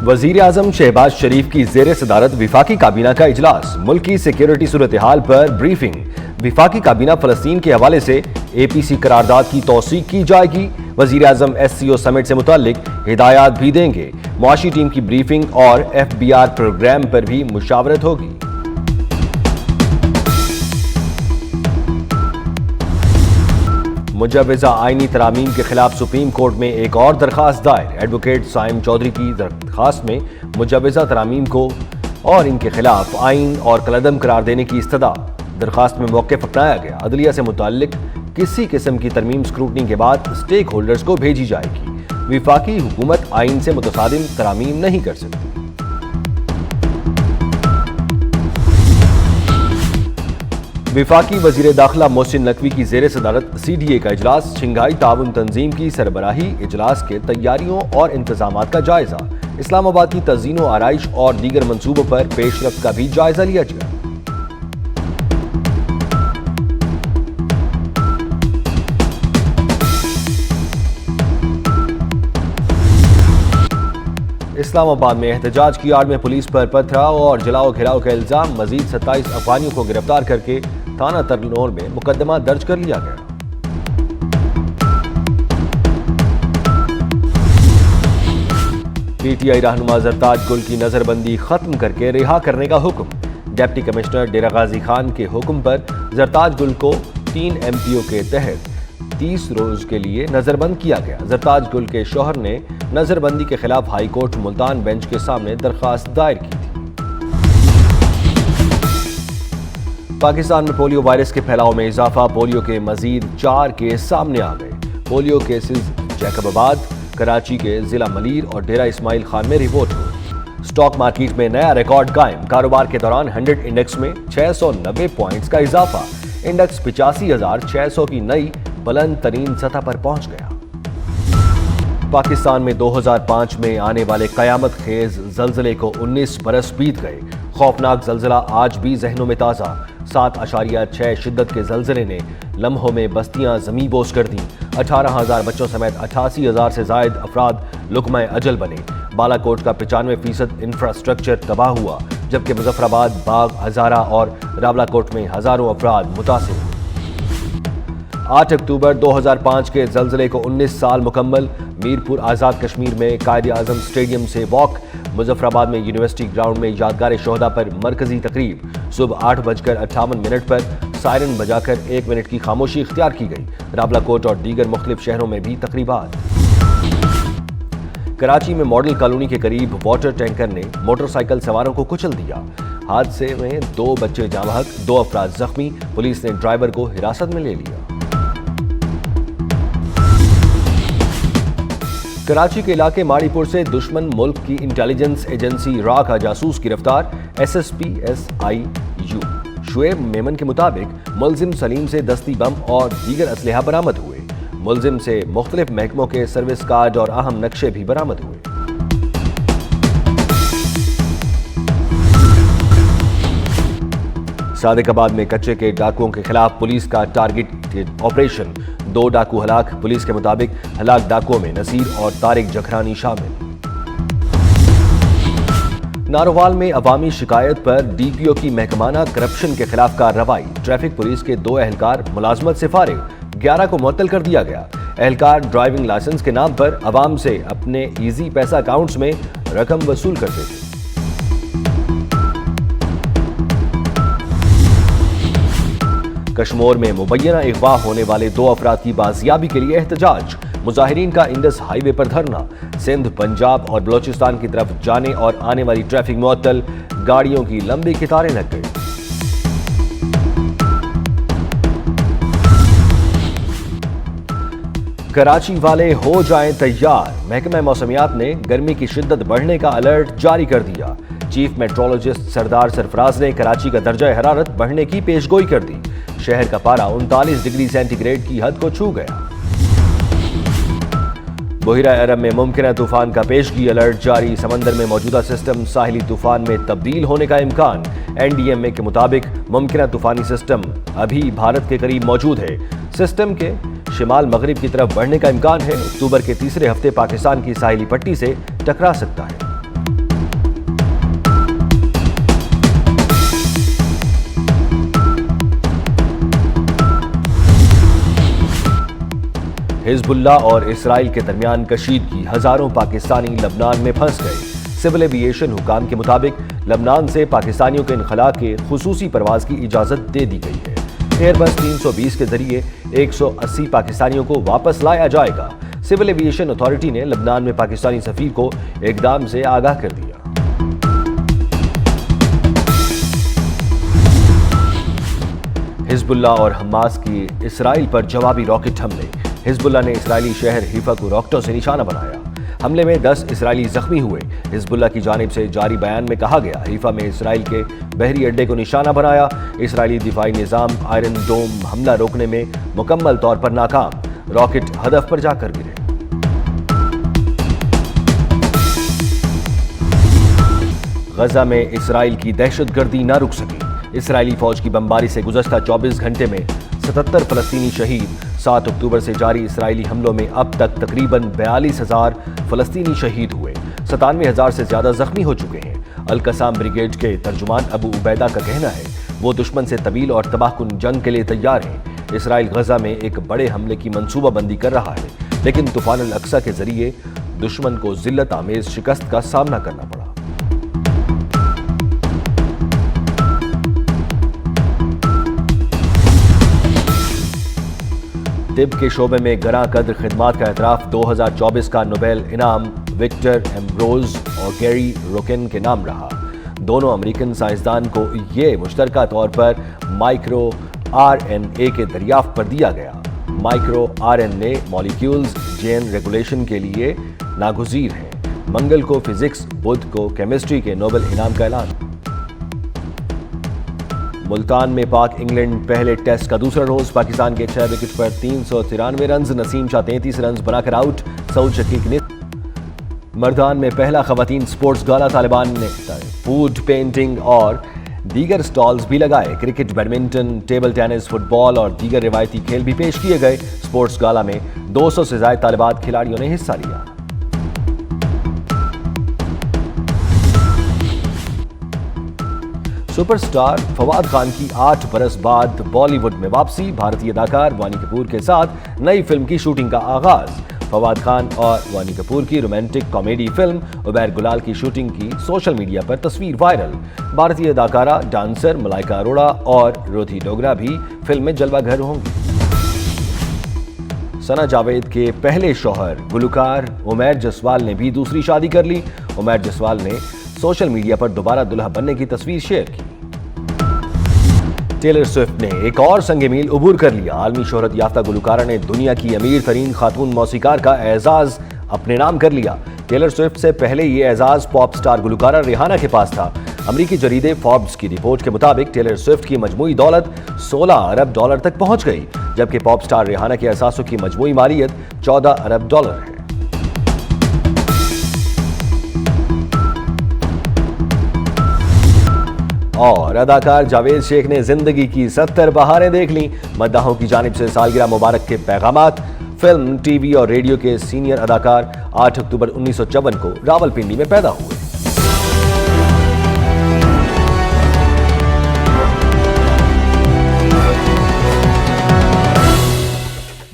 वजीर आजम शहबाज शरीफ की जेर सदारत विफाकी काबीना का इजलास, मुल्क की सिक्योरिटी सूरत हाल पर ब्रीफिंग। विफाकी काबीना फलस्तीन के हवाले से APC करारदाद की तौसीक की जाएगी। वजीर आजम SCO समिट से मुतालिक हिदायत भी देंगे। मुआशी टीम की ब्रीफिंग और FBR प्रोग्राम पर भी मुशावरत होगी। मुजव्वज़ा आईनी तरामीम के खिलाफ सुप्रीम कोर्ट में एक और दरखास्त दायर। एडवोकेट साइम चौधरी की दरखास्त में मुजव्वज़ा तरामीम को और इनके खिलाफ आइन और कलदम करार देने की इस्तदा। दरखास्त में मौक़िफ़ अपनाया गया। अदलिया से मुताल्लिक किसी किस्म की तरमीम स्क्रूटनी के बाद स्टेक होल्डर्स को भेजी जाएगी। विफाकी हुकूमत आइन से मुतसादिम तरामीम नहीं कर सकती। विफाकी वजीर दाखिला मोहसिन नकवी की जेर सदारत CDA का इजलास, शंघाई ताउन तंजीम की सरबराही। इजलास के तैयारियों और इंतजामात का जायजा। इस्लामाबाद की तज़ीन व आराइश और दीगर मंसूबों पर पेशरफ्त का भी जायजा लिया गया। इस्लामाबाद में एहतजाज की आड़ में पुलिस पर पथराव और जलाओ घिराव का इल्जाम। मजीद 27 अफगानियों को गिरफ्तार करके थाना तरनौर में मुकदमा दर्ज कर लिया गया। PTI रहनुमा जरताज गुल की नजरबंदी खत्म करके रिहा करने का हुक्म। डिप्टी कमिश्नर डेरा गाजी खान के हुक्म पर जरताज गुल को 3 MPO के तहत 30 रोज के लिए नजरबंद किया गया। जरताज गुल के शौहर ने नजरबंदी के खिलाफ हाई कोर्ट मुल्तान बेंच के सामने दरखास्त दायर की थी। पाकिस्तान में पोलियो वायरस के फैलाव में इजाफा। पोलियो के मजीद 4 केस सामने आ गए। पोलियो केसेस जैकबाबाद, कराची के जिला मलीर और डेरा इस्माइल खान में रिपोर्ट हुई। स्टॉक मार्केट में नया रिकॉर्ड कायम। कारोबार के दौरान 100 इंडेक्स में 690 पॉइंट्स का इजाफा। इंडेक्स 85,600 की नई बुलंद तरीन सतह पर पहुंच गया। पाकिस्तान में 2005 में आने वाले कयामत खेज जल्जले को 19 बरस बीत गए। खौफनाक जल्जला आज भी जहनों में ताज़ा। 7.6 शिद्दत के जल्जले ने लम्हों में बस्तियां ज़मींबोस कर दी। 18,000 बच्चों समेत 88,000 से जायद अफराद लुक़मा अजल बने। बालाकोट का 95% इंफ्रास्ट्रक्चर तबाह हुआ, जबकि मुजफ्फराबाद, बाग, हज़ारा और रावलाकोट में हज़ारों अफराद मुतासिर हुए। 8 अक्टूबर 2005 के जल्जले को 19 साल मुकम्मल। मीरपुर आज़ाद कश्मीर में कायद आज़म स्टेडियम से वॉक। मुजफ्फराबाद में यूनिवर्सिटी ग्राउंड में यादगार शोहदा पर मरकजी तकरीब। सुबह 8:58 पर सायरन बजाकर 1 मिनट की खामोशी इख्तियार की गई। रावलाकोट और दीगर मुख्तलिफ शहरों में भी तकरीबात। कराची में मॉडल कॉलोनी के करीब वाटर टैंकर ने मोटरसाइकिल सवारों को कुचल दिया। हादसे में 2 बच्चे जाँ बहक, 2 अफराद जख्मी। पुलिस ने ड्राइवर को हिरासत में ले लिया। कराची के इलाके माड़ीपुर से दुश्मन मुल्क की इंटेलिजेंस एजेंसी रा का जासूस गिरफ्तार। SSP SIU शुएब मेमन के मुताबिक मुलजिम सलीम से दस्ती बम और दीगर असलहा बरामद हुए। मुलजिम से मुख्तलिफ महकमों के सर्विस कार्ड और अहम नक्शे भी बरामद हुए। सादिकाबाद में कच्चे के डाकुओं के खिलाफ पुलिस का टारगेटेड ऑपरेशन। 2 डाकू हलाक। पुलिस के मुताबिक हलाक डाकुओं में नसीर और तारिक जखरानी शामिल। नारोवाल में अवामी शिकायत पर DPO की महकमाना करप्शन के खिलाफ कार्रवाई। ट्रैफिक पुलिस के 2 एहलकार मुलाजमत से फारिग, 11 को मुअत्तल कर दिया गया। एहलकार ड्राइविंग लाइसेंस के नाम पर अवाम से अपने इजी पैसा अकाउंट्स में रकम वसूल करते थे। कश्मीर में मुबैना अगवा होने वाले 2 अफराद की बाजियाबी के लिए एहतजाज। मुजाहिरीन का इंडस हाईवे पर धरना। सिंध, पंजाब और बलोचिस्तान की तरफ जाने और आने वाली ट्रैफिक मुअत्तल। गाड़ियों की लंबी कतारें लग गई। कराची वाले हो जाएं तैयार। महकमा मौसमियात ने गर्मी की शिद्दत बढ़ने का अलर्ट जारी कर दिया। चीफ मेट्रोलॉजिस्ट सरदार सरफराज ने कराची का दर्जा हरारत बढ़ने की पेशगोई कर दी। शहर का पारा 39 डिग्री सेंटीग्रेड की हद को छू गया। बहिरा अरब में मुमकिन तूफान का पेशगी अलर्ट जारी। समंदर में मौजूदा सिस्टम साहिली तूफान में तब्दील होने का इम्कान। NDMA के मुताबिक मुमकिन तूफानी सिस्टम अभी भारत के करीब मौजूद है। सिस्टम के शिमाल मगरिब की तरफ बढ़ने का इम्कान है। अक्टूबर के तीसरे हफ्ते पाकिस्तान की साहिली पट्टी से टकरा सकता है। हिजबुल्लाह और इसराइल के दरमियान कशीदगी, हजारों पाकिस्तानी लबनान में फंस गए। सिविल एविएशन हुकाम के मुताबिक लबनान से पाकिस्तानियों के इनखला के खुसूसी परवाज की इजाजत दे दी गई है। एयरबस 320 के जरिए 180 पाकिस्तानियों को वापस लाया जाएगा। सिविल एविएशन अथॉरिटी ने लबनान में पाकिस्तानी सफीर को इकदाम से आगाह कर दिया। हिजबुल्लाह और हमास की इसराइल पर जवाबी रॉकेट हमले। हिजबुल्लाह ने इसराइली शहर हिफा को रॉकेटों से निशाना बनाया। हमले में 10 इसराइली जख्मी हुए। हिजबुल्लाह की जानिब से जारी बयान में कहा गया, हिफा में इसराइल के बहरी अड्डे को निशाना बनाया। इसराइली दिफाई निज़ाम आयरन डोम हमला रोकने में मुकम्मल तौर पर नाकाम। रॉकेट हदफ पर जाकर गिरे। गजा में इसराइल की दहशतगर्दी न रुक सकी। इसराइली फौज की बमबारी से गुज़श्ता 24 घंटे में 77 फलस्तीनी शहीद। 7 अक्टूबर से जारी इसराइली हमलों में अब तक तकरीबन 42,000 फलस्तीनी शहीद हुए। 97,000 से ज्यादा जख्मी हो चुके हैं। अल कसाम ब्रिगेड के तर्जुमान अबू उबैदा का कहना है वो दुश्मन से तवील और तबाहकुन जंग के लिए तैयार हैं। इसराइल गजा में एक बड़े हमले की मंसूबाबंदी कर रहा है, लेकिन तूफान अल अक्सा के जरिए दुश्मन को जिल्लत आमेज शिकस्त का सामना करना पड़ा। तिब के शोबे में गरा कद्र खिदमात का एतराफ 2024 का नोबेल इनाम विक्टर एम्ब्रोज और गैरी रोकेन के नाम रहा। दोनों अमेरिकन साइंसदान को ये मुश्तरका तौर पर माइक्रो RNA के दरियाफ्त पर दिया गया। माइक्रो RNA मॉलिक्यूल्स जेन रेगुलेशन के लिए नागुज़ीर हैं। मंगल को फिजिक्स, बुध को केमिस्ट्री के नोबेल इनाम का ऐलान। मुल्तान में पाक इंग्लैंड पहले टेस्ट का दूसरा रोज। पाकिस्तान के 6 विकेट पर 393 रन। नसीम शाह 33 रन बनाकर आउट। सऊद शकीक ने मर्दान में पहला खवातीन स्पोर्ट्स गाला। तालिबान ने फूड, पेंटिंग और दीगर स्टॉल्स भी लगाए। Cricket, badminton, table tennis, football और दीगर रिवायती खेल भी पेश किए गए। स्पोर्ट्स गाला में 200 से ज्यादा तालिबान खिलाड़ियों ने हिस्सा लिया। सुपरस्टार फवाद खान की 8 बरस बाद बॉलीवुड में वापसी। भारतीय अदाकार वानी कपूर के साथ नई फिल्म की शूटिंग का आगाज। फवाद खान और वानी कपूर की रोमांटिक कॉमेडी फिल्म उबैर गुलाल की शूटिंग की सोशल मीडिया पर तस्वीर वायरल। भारतीय अदाकारा, डांसर मलाइका अरोड़ा और रोधी डोगरा भी फिल्म में जलवागर होंगी। सना जावेद के पहले शौहर गुलकार उमैर जसवाल ने भी दूसरी शादी कर ली। उमैर जसवाल ने सोशल मीडिया पर दोबारा दुल्हा बनने की तस्वीर शेयर की। टेलर स्विफ्ट ने एक और संगे मील उबूर कर लिया। आलमी शोहरत याफ्ता गुलकारा ने दुनिया की अमीर तरीन खातून मौसीकार का एजाज अपने नाम कर लिया। टेलर स्विफ्ट से पहले ये Ejaz pop star Gulkara Rihanna के पास था। अमरीकी जरीदे फोर्ब्स की रिपोर्ट के मुताबिक टेलर स्विफ्ट की मजमूई दौलत $16 अरब तक पहुंच गई, जबकि पॉप स्टार रिहाना के असासों की मजमूई मालियत $14 अरब है। और अदाकार जावेद शेख ने जिंदगी की 70 बहारें देख ली। मद्दाहों की जानिब से सालगिरह मुबारक के पैगामात। फिल्म, टीवी और रेडियो के सीनियर अदाकार 8 अक्टूबर 1954 को रावलपिंडी में पैदा हुए।